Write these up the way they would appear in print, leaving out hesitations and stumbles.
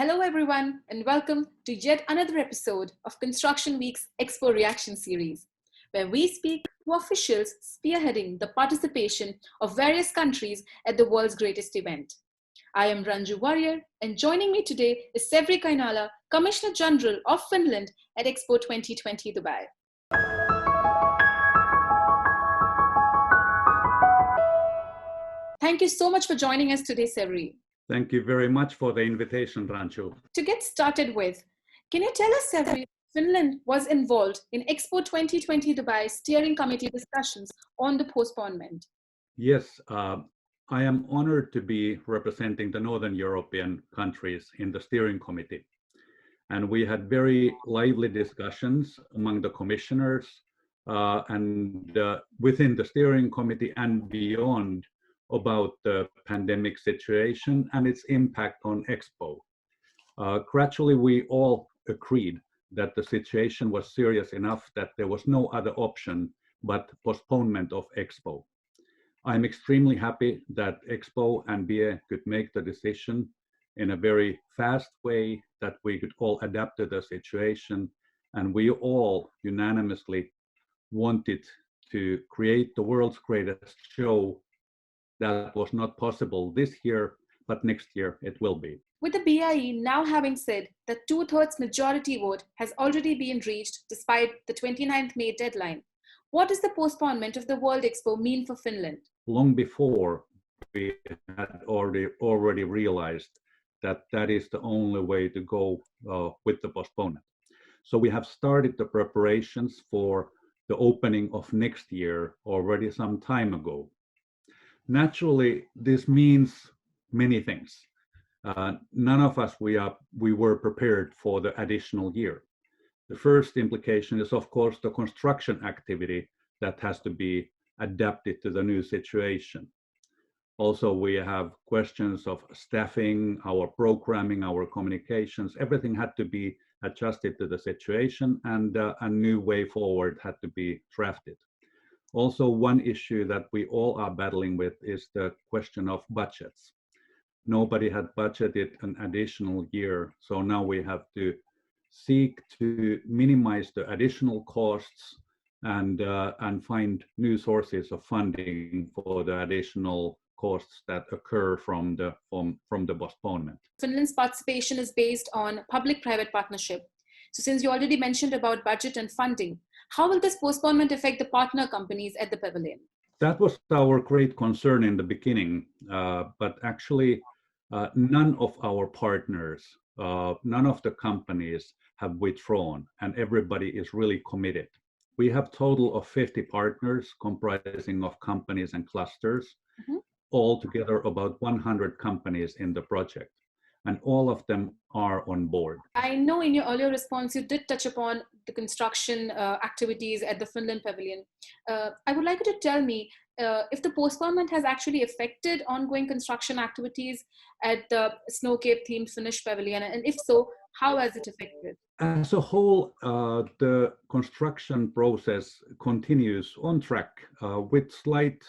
Hello everyone and welcome to yet another episode of Construction Week's Expo Reaction Series, where we speak to officials spearheading the participation of various countries at the world's greatest event. I am Ranju Warrier and joining me today is Severi Keinälä, Commissioner General of Finland at Expo 2020 Dubai. Thank you so much for joining us today, Severi. Thank you very much for the invitation, Ranju. To get started with, can you tell us, Severi, Finland was involved in Expo 2020 Dubai steering committee discussions on the postponement? Yes, I am honored to be representing the Northern European countries in the steering committee. And we had very lively discussions among the commissioners and within the steering committee and beyond about the pandemic situation and its impact on Expo. Gradually, we all agreed that the situation was serious enough that there was no other option but postponement of Expo. I'm extremely happy that Expo and BE could make the decision in a very fast way, that we could all adapt to the situation, and we all unanimously wanted to create the world's greatest show. That was not possible this year, but next year it will be. With the BIE now having said that 2/3 majority vote has already been reached despite the 29th May deadline, what does the postponement of the World Expo mean for Finland? Long before, we had already realized that that is the only way to go with the postponement. So we have started the preparations for the opening of next year already some time ago. Naturally, this means many things. None of us we were prepared for the additional year. The first implication is, of course, the construction activity that has to be adapted to the new situation. Also, we have questions of staffing, our programming, our communications. Everything had to be adjusted to the situation, and a new way forward had to be drafted. Also, one issue that we all are battling with is the question of budgets. Nobody had budgeted an additional year, so now we have to seek to minimize the additional costs and find new sources of funding for the additional costs that occur from the postponement. Finland's participation is based on public-private partnership. So since you already mentioned about budget and funding, how will this postponement affect the partner companies at the pavilion? That was our great concern in the beginning, but actually none of our partners, none of the companies have withdrawn, and everybody is really committed. We have total of 50 partners comprising of companies and clusters, altogether about 100 companies in the project. And all of them are on board. I know in your earlier response, you did touch upon the construction activities at the Finland pavilion. I would like you to tell me if the postponement has actually affected ongoing construction activities at the snow-cape themed Finnish pavilion, and if so, how has it affected? As a whole, the construction process continues on track with slight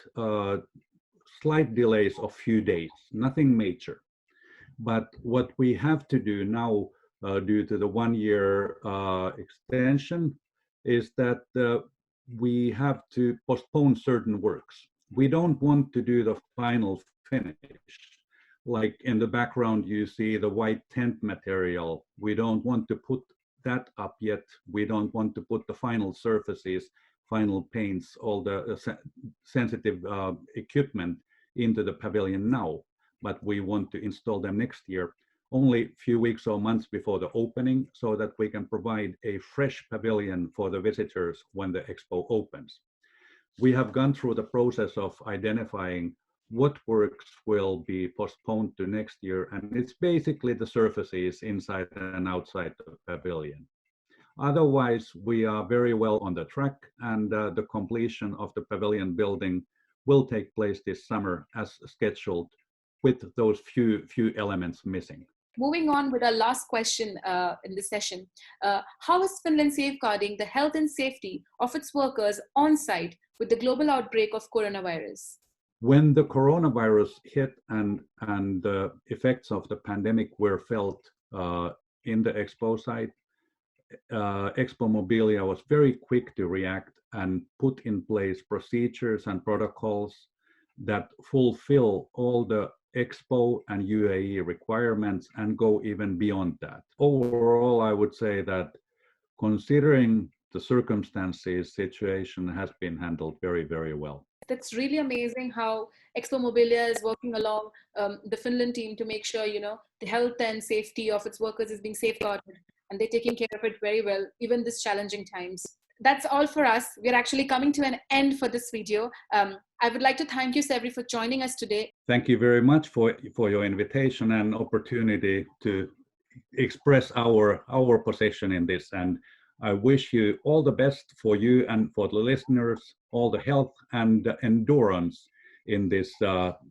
delays of few days, nothing major. But what we have to do now, due to the 1 year extension, is that we have to postpone certain works. We don't want to do the final finish. Like in the background, you see the white tent material. We don't want to put that up yet. We don't want to put the final surfaces, final paints, all the sensitive equipment into the pavilion now. But we want to install them next year, only a few weeks or months before the opening, so that we can provide a fresh pavilion for the visitors when the expo opens. We have gone through the process of identifying what works will be postponed to next year, and it's basically the surfaces inside and outside the pavilion. Otherwise, we are very well on the track, and the completion of the pavilion building will take place this summer as scheduled, with those few elements missing. Moving on with our last question in this session, how is Finland safeguarding the health and safety of its workers on site with the global outbreak of coronavirus? When the coronavirus hit and the effects of the pandemic were felt in the Expo site, Expo Mobilia was very quick to react and put in place procedures and protocols that fulfill all the Expo and UAE requirements and go even beyond that. Overall, I would say that considering the circumstances, situation has been handled very, very well. That's really amazing how Expo Mobilia is working along the Finland team to make sure, the health and safety of its workers is being safeguarded, and they're taking care of it very well, even this challenging times. That's all for us. We're actually coming to an end for this video. I would like to thank you, Severi, for joining us today. Thank you very much for your invitation and opportunity to express our position in this. And I wish you all the best, for you and for the listeners, all the health and endurance in this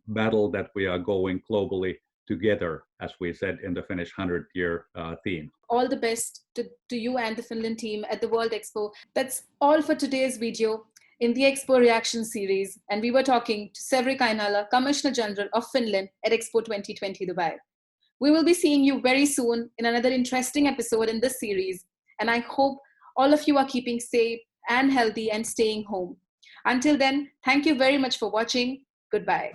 battle that we are going globally together, as we said in the Finnish 100-year theme. All the best to you and the Finland team at the World Expo. That's all for today's video in the Expo Reaction series. And we were talking to Severi Keinälä, Commissioner General of Finland at Expo 2020 Dubai. We will be seeing you very soon in another interesting episode in this series. And I hope all of you are keeping safe and healthy and staying home. Until then, thank you very much for watching. Goodbye.